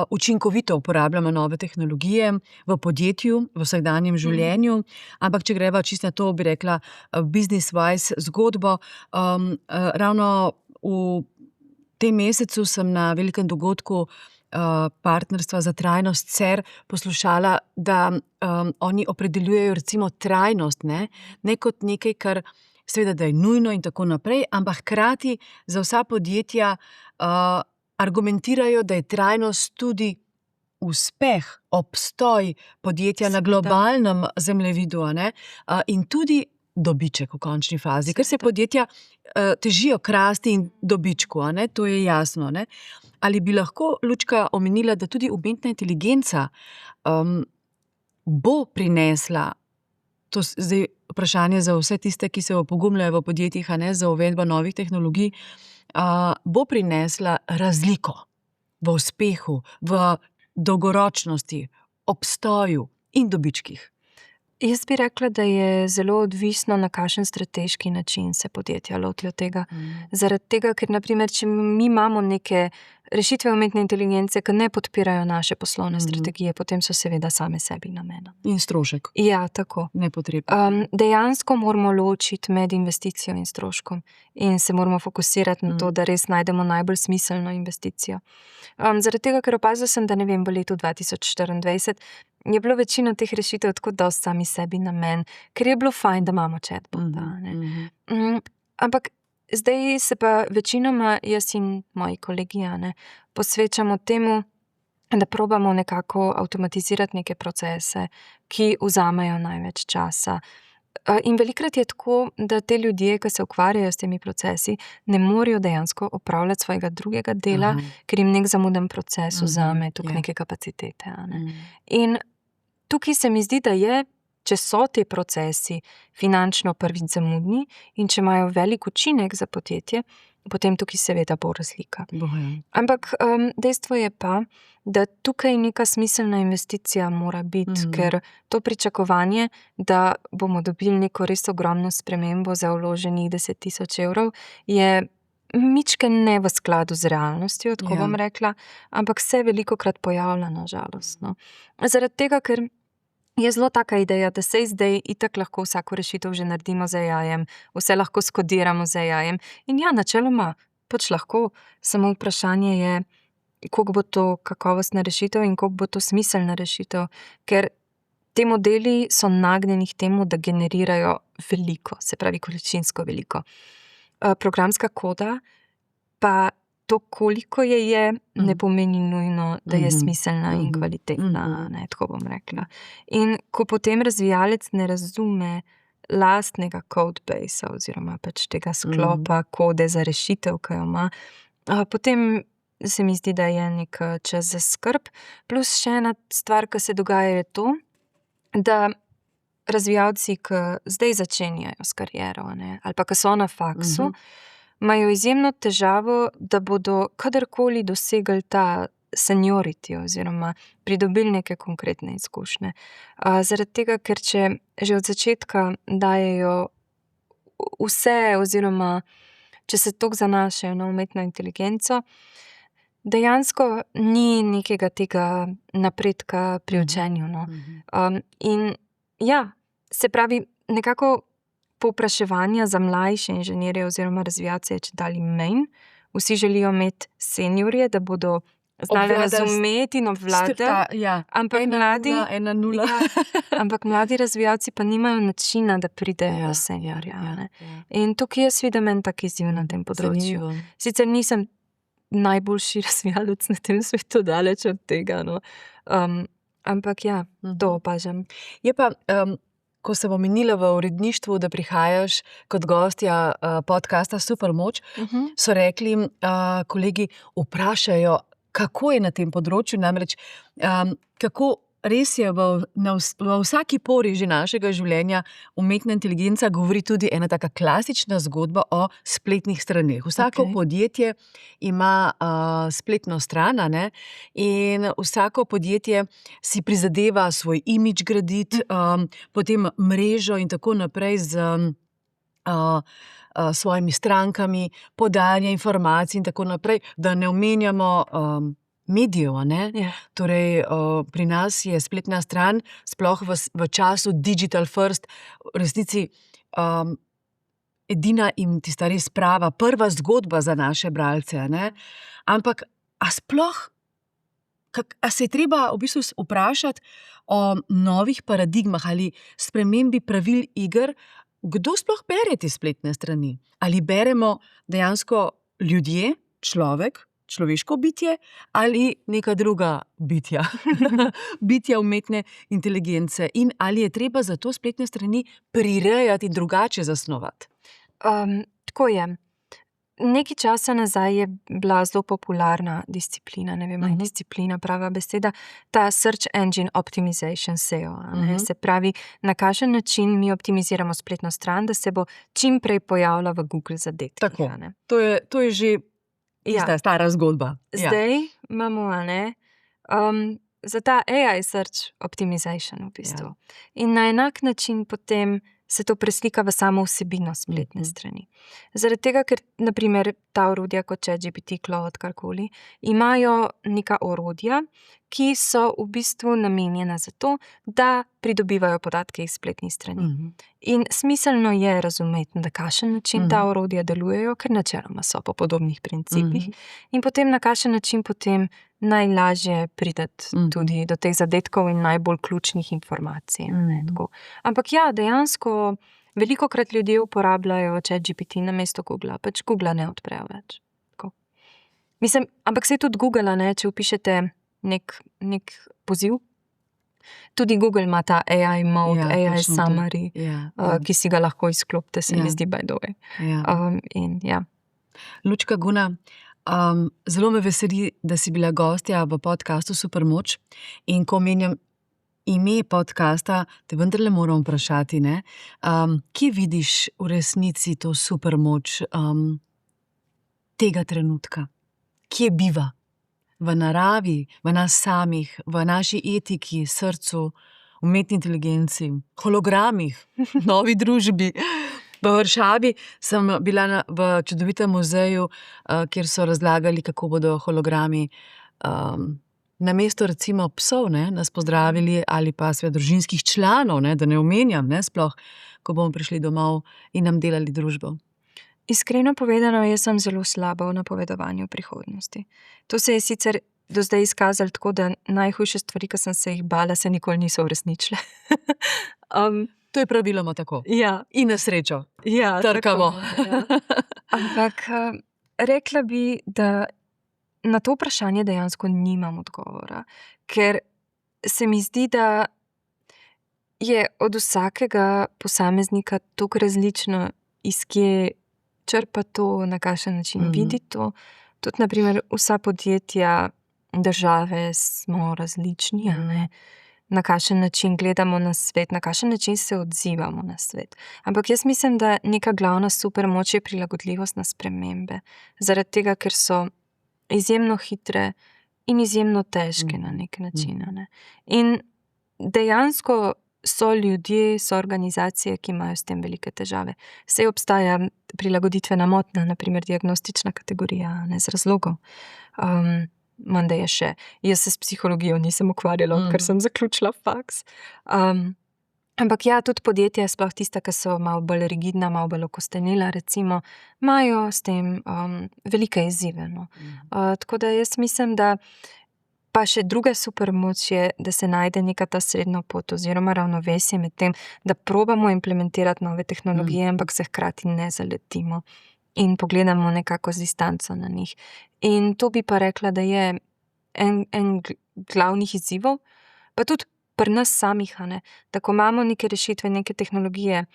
učinkovito uporabljamo nove tehnologije v podjetju, v vsakdanjem življenju. Ampak če greva čisto na to, bi rekla, business-wise zgodbo, ravno v tem mesecu sem na velikem dogodku partnerstva za trajnost CER poslušala, da oni opredeljujejo recimo trajnost, ne kot nekaj, kar seveda, da je nujno in tako naprej, ampak hkrati za vsa podjetja argumentirajo, da je trajnost tudi uspeh, obstoj podjetja na globalnem zemljevidu, in tudi dobiček v končni fazi, ker se podjetja težijo k rasti in dobičku, to je jasno. Ali bi lahko, Lučka, omenila, da tudi umetna inteligenca bo prinesla, to zdaj vprašanje za vse tiste, ki se opogumljajo v podjetjih, za uvedbo novih tehnologij, bo prinesla razliko v uspehu, v dolgoročnosti, obstoju in dobičkih? Jaz bi rekla, da je zelo odvisno, na kakšen strateški način se podjetja lotijo tega. Zaradi tega, ker na primer, če mi imamo neke rešitve umetne inteligence, ki ne podpirajo naše poslovne strategije, potem so seveda same sebi namen. In strošek. Ja, tako. Nepotrebno. Dejansko moramo ločiti med investicijo in stroškom in se moramo fokusirati na to, da res najdemo najbolj smiselno investicijo. Zaradi tega, ker opazila sem, da v letu 2024 je bilo večino teh rešitev tako dosti sami sebi namen, ker je bilo fajn, da imamo chatbota. Ampak Zdaj se pa večinoma jaz in moji kolegi, posvečamo temu, da probamo nekako avtomatizirati neke procese, ki vzamejo največ časa. In velikokrat je tako, da te ljudje, ki se ukvarjajo s temi procesi, ne morejo dejansko opravljati svojega drugega dela, Aha. ker jim nek zamuden proces vzame toliko ja. neke kapacitete. In tukaj se mi zdi, da je, če so ti procesi finančno prvič zamudni in če imajo velik učinek za podjetje, potem tukaj seveda bo razlika. Bojo. Ampak dejstvo je pa, da tukaj neka smiselna investicija mora biti, ker to pričakovanje, da bomo dobili neko res ogromno spremembo za vloženih 10.000 evrov, je mičke ne v skladu z realnostjo, tako bom rekla, ampak se velikokrat pojavlja, na žalost. Zaradi tega, ker je zelo taka ideja, da se zdaj itak lahko vsako rešitev že naredimo z AI-jem, vse lahko skodiramo z AI-jem. In ja, načeloma pač lahko, samo vprašanje je, koliko bo to kakovostna rešitev in koliko bo to smiselna rešitev, ker te modeli so nagnjeni k temu, da generirajo veliko, se pravi količinsko veliko. Programska koda pa to, koliko je, ne pomeni nujno, da je smiselna in kvalitetna, tako bom rekla. In ko potem razvijalec ne razume lastnega codebase oziroma pač tega sklopa kode za rešitev, ki jo ima, potem se mi zdi, da je nek čas za skrb. Plus še ena stvar, ki se dogaja, je to, da razvijalci, ki zdaj začenjajo s kariero, ali pa ki so na faksu, imajo izjemno težavo, da bodo kadarkoli dosegli ta seniority oziroma pridobili neke konkretne izkušnje. Zaradi tega, ker če že od začetka dajejo vse oziroma če se toliko zanašajo na umetno inteligenco, dejansko ni nekega tega napredka pri učenju. In ja, se pravi, nekako povpraševanja za mlajše inženirje oziroma razvijalce je čedalje manj. Vsi želijo imeti seniorje, da bodo znali razumeti in obvladati. Ampak mladi razvijalci pa nimajo načina, da pridejo do seniorja. In tukaj jaz vidim en tak izziv na tem področju. Sicer nisem najboljši razvijalec na tem svetu, daleč od tega. Ampak ja, to opažam. Je pa, ko sem omenila v uredništvu, da prihajaš kot gostja podcasta Supermoč, so rekli kolegi, vprašajo, kako je na tem področju, namreč kako res je v vsaki pori že našega življenja umetna inteligenca govori tudi ena taka klasična zgodba o spletnih straneh. Vsako podjetje ima spletno stran, in vsako podjetje si prizadeva svoj imidž graditi, potem mrežo in tako naprej z svojimi strankami, podajanje informacij in tako naprej, da ne omenjamo medijev, Torej, pri nas je spletna stran, sploh v času digital first, v resnici edina in tista res prava, prva zgodba za naše bralce, Ampak, a sploh, a se je treba v bistvu vprašati o novih paradigmah ali spremembi pravil iger, kdo sploh bere te spletne strani? Ali beremo dejansko ljudje, človeško bitje ali neka druga bitja, bitja umetne inteligence, in ali je treba za to spletne strani prirejati in drugače zasnovati? Tako je. Nekaj časa nazaj je bila zelo popularna disciplina, ne vem, ali je disciplina prava beseda, ta Search Engine Optimization, SEO. Se pravi, na kakšen način mi optimiziramo spletno stran, da se bo čim prej pojavila v Google zadetkih. Tako, to je že tista stara zgodba. Zdaj imamo, za ta AI Search Optimization v bistvu. In na enak način potem se to preslika v samo vsebino spletne strani. Zaradi tega, ker naprimer ta orodja kot ChatGPT, Claude, karkoli, imajo neka orodja, ki so v bistvu namenjena za to, da pridobivajo podatke iz spletnih strani. In smiselno je razumeti, na kakšen način ta orodja delujejo, ker načeloma so po podobnih principih. In potem na kakšen način potem najlažje prideti tudi do teh zadetkov in najbolj ključnih informacij. Ampak ja, dejansko Velikokrat ljudje uporabljajo ChatGPT namesto Googla, pač Googla ne odprejo več. Tako. Mislim, ampak saj tudi Google, ne, če vpišete nek poziv, tudi Google ima ta AI mode, Ja, AI točno to. summary, Ja. ki si ga lahko izklopite, se mi Ja. zdi by the way. Ja. In ja. Lučka Guna, zelo me veseli, da si bila gostja v podcastu Supermoč, in ko omenjam ime podcasta, te vendarle moram vprašati, ne? Kje vidiš v resnici to supermoč tega trenutka? Kje biva? V naravi, v nas samih, v naši etiki, srcu, umetni inteligenci, hologramih, novi družbi. V Varšavi sem bila v čudovitem muzeju, kjer so razlagali, kako bodo hologrami namesto recimo psov, ne, nas pozdravili, ali pa seveda družinskih članov, ne, da ne omenjam, ne, sploh, ko bomo prišli domov in nam delali družbo. Iskreno povedano, jaz sem zelo slaba v napovedovanju prihodnosti. To se je sicer do zdaj izkazalo tako, da najhujše stvari, ki sem se jih bala, se nikoli niso uresničile. To je praviloma tako. Ja, In na srečo. ja, Trkamo. tako, ja. Ampak rekla bi, da na to vprašanje dejansko nimam odgovora, ker se mi zdi, da je od vsakega posameznika toliko različno, iz kje črpa to, na kakšen način vidi to. Tudi, na primer, vsa podjetja, države smo različni, a ne? Na kakšen način gledamo na svet, na kakšen način se odzivamo na svet. Ampak jaz mislim, da neka glavna supermoč je prilagodljivost na spremembe. Zaradi tega, ker so izjemno hitre in izjemno težke na nek način, a ne? In dejansko so ljudje, so organizacije, ki imajo s tem velike težave. Saj obstaja prilagoditvena motnja, na primer diagnostična kategorija, ne, z razlogom. Menda je še. Jaz se s psihologijo nisem ukvarjala, odkar sem zaključila faks. Ampak ja, tudi podjetja, sploh tista, ki so malo bolj rigidna, malo bolj okostenela, recimo, imajo s tem velike izzive, no. Tako da jaz mislim, da pa še druga supermoč je, da se najde neka ta srednja pot oziroma ravnovesje med tem, da probamo implementirati nove tehnologije, ampak se hkrati ne zaletimo in pogledamo nekako z distanco na njih. In to bi pa rekla, da je en glavnih izzivov, pa tudi pri nas samih, a ne, da ko imamo neke rešitve, neke tehnologije,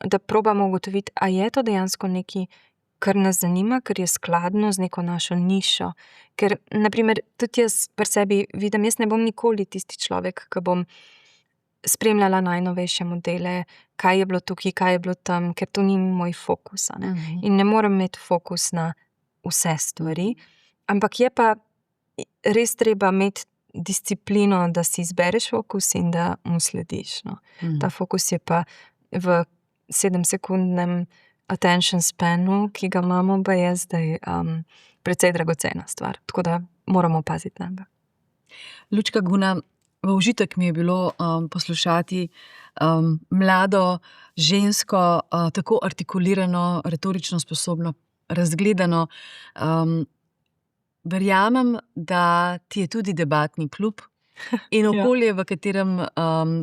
da probamo ugotoviti, a je to dejansko nekaj, kar nas zanima, kar je skladno z neko našo nišo. Ker, na primer, tudi jaz pri sebi vidim, jaz ne bom nikoli tisti človek, ki bom spremljala najnovejše modele, kaj je bilo tukaj, kaj je bilo tam, ker to ni moj fokus, a ne. In ne morem imeti fokus na vse stvari, ampak je pa res treba imeti disciplino, da si izbereš fokus in da mu slediš, no. Ta fokus je pa v 7-sekundnem attention spanu, ki ga imamo, pa je zdaj precej dragocena stvar. Tako da moramo paziti na ga. Lučka Guna, v užitek mi je bilo poslušati mlado žensko, tako artikulirano, retorično sposobno, razgledano. Verjamem, da ti je tudi debatni klub in okolje, v katerem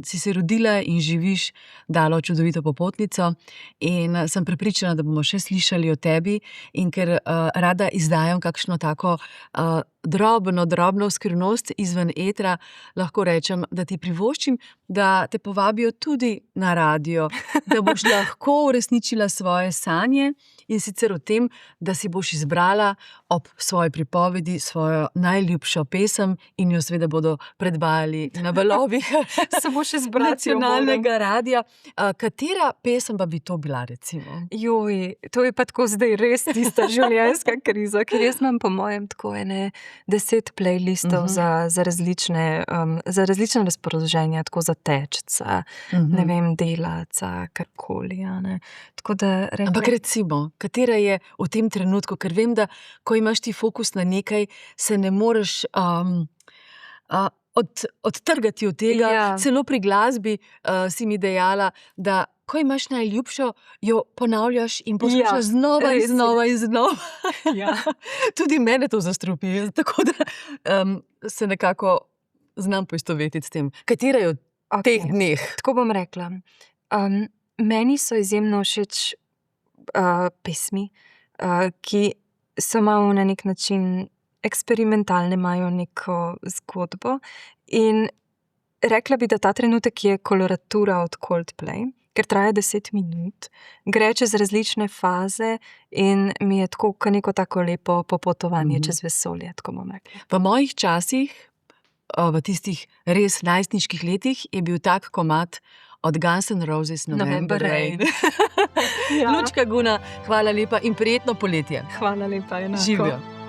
si se rodila in živiš, dalo čudovito popotnico, in sem prepričana, da bomo še slišali o tebi, in ker rada izdajam kakšno tako drobno skrivnost izven etra, lahko rečem, da ti privoščim, da te povabijo tudi na radio, da boš lahko uresničila svoje sanje, in sicer o tem, da si boš izbrala ob svoji pripovedi svojo najljubšo pesem in jo seveda bodo predvajali na valovih Samo še zbrati jo moram. nacionalnega radia. Katera pesem pa bi to bila, recimo? Joj, to je pa tako zdaj res tista življenjska kriza, ker jaz imam po mojem tako 10 playlistov za različne razpoloženja, tako za tečca, ne vem, delavca, karkoli, a ne. Tako da Ampak recimo, katera je v tem trenutku, ker vem, da ko imaš ti fokus na nekaj, se ne moreš odtrgati od tega. Ja. Celo pri glasbi si mi dejala, da ko imaš najljubšo, jo ponavljaš in poslušaš znova in res je. znova in znova. Ja. Tudi mene to zastrupi, tako da se nekako znam poistovetiti s tem. Katera je v teh dneh? Tako bom rekla. Meni so izjemno všeč pesmi, ki so malo na nek način eksperimentalne, imajo neko zgodbo. In rekla bi, da ta trenutek je Koloratura od Coldplay, ker traja 10 minut, gre čez različne faze in mi je tako kot neko tako lepo popotovanje čez vesolje, tako bom rekla. V mojih časih, v tistih res najstniških letih, je bil tak komad od Guns N' Roses November Rain. Ja. Lučka Guna, hvala lepa in prijetno poletje. Hvala lepa, enako. Živijo.